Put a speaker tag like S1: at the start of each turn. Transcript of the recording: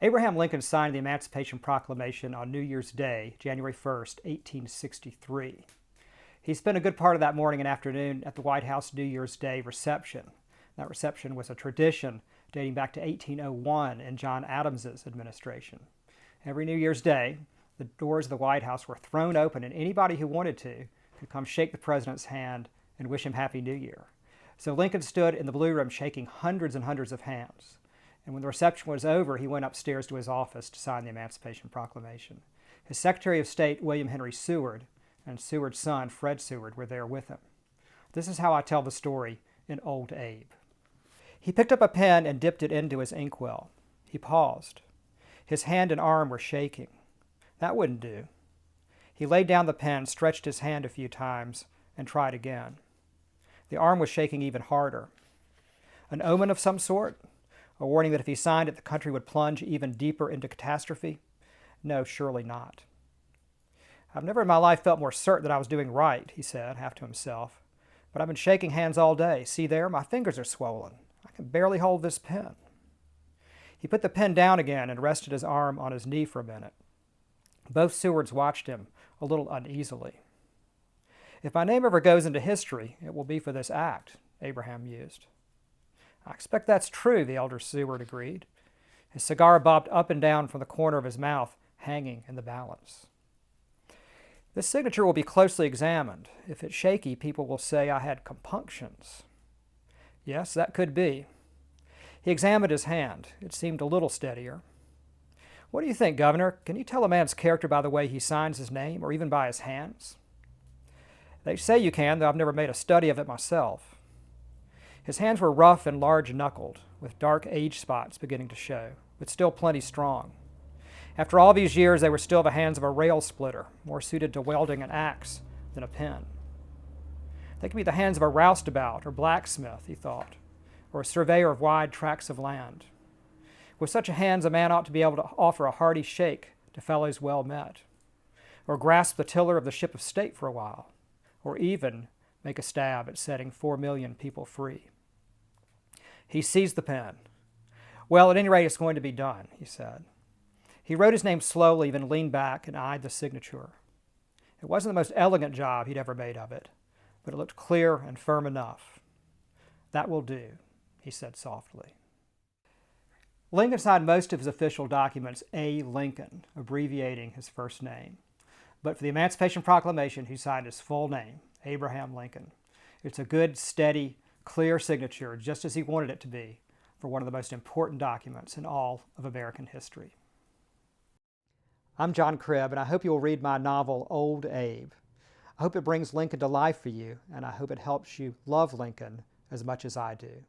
S1: Abraham Lincoln signed the Emancipation Proclamation on New Year's Day, January 1st, 1863. He spent a good part of that morning and afternoon at the White House New Year's Day reception. That reception was a tradition dating back to 1801 in John Adams's administration. Every New Year's Day, the doors of the White House were thrown open and anybody who wanted to could come shake the president's hand and wish him Happy New Year. So Lincoln stood in the Blue Room shaking hundreds and hundreds of hands. And when the reception was over, he went upstairs to his office to sign the Emancipation Proclamation. His Secretary of State, William Henry Seward, and Seward's son, Fred Seward, were there with him. This is how I tell the story in Old Abe. He picked up a pen and dipped it into his inkwell. He paused. His hand and arm were shaking. That wouldn't do. He laid down the pen, stretched his hand a few times, and tried again. The arm was shaking even harder. An omen of some sort? A warning that if he signed it, the country would plunge even deeper into catastrophe? No, surely not. I've never in my life felt more certain that I was doing right, he said, half to himself. But I've been shaking hands all day. See there, my fingers are swollen. I can barely hold this pen. He put the pen down again and rested his arm on his knee for a minute. Both Sewards watched him a little uneasily. If my name ever goes into history, it will be for this act, Abraham mused. I expect that's true, the elder Seward agreed. His cigar bobbed up and down from the corner of his mouth, hanging in the balance. This signature will be closely examined. If it's shaky, people will say I had compunctions. Yes, that could be. He examined his hand. It seemed a little steadier. What do you think, Governor? Can you tell a man's character by the way he signs his name, or even by his hands? They say you can, though I've never made a study of it myself. His hands were rough and large-knuckled, with dark age spots beginning to show, but still plenty strong. After all these years, they were still the hands of a rail splitter, more suited to wielding an axe than a pen. They could be the hands of a roustabout or blacksmith, he thought, or a surveyor of wide tracts of land. With such hands, a man ought to be able to offer a hearty shake to fellows well met, or grasp the tiller of the ship of state for a while, or even make a stab at setting 4 million people free. He seized the pen. Well, at any rate, it's going to be done, he said. He wrote his name slowly, then leaned back and eyed the signature. It wasn't the most elegant job he'd ever made of it, but it looked clear and firm enough. That will do, he said softly. Lincoln signed most of his official documents A. Lincoln, abbreviating his first name. But for the Emancipation Proclamation, he signed his full name, Abraham Lincoln. It's a good, steady, clear signature, just as he wanted it to be, for one of the most important documents in all of American history. I'm John Cribb, and I hope you'll read my novel, Old Abe. I hope it brings Lincoln to life for you, and I hope it helps you love Lincoln as much as I do.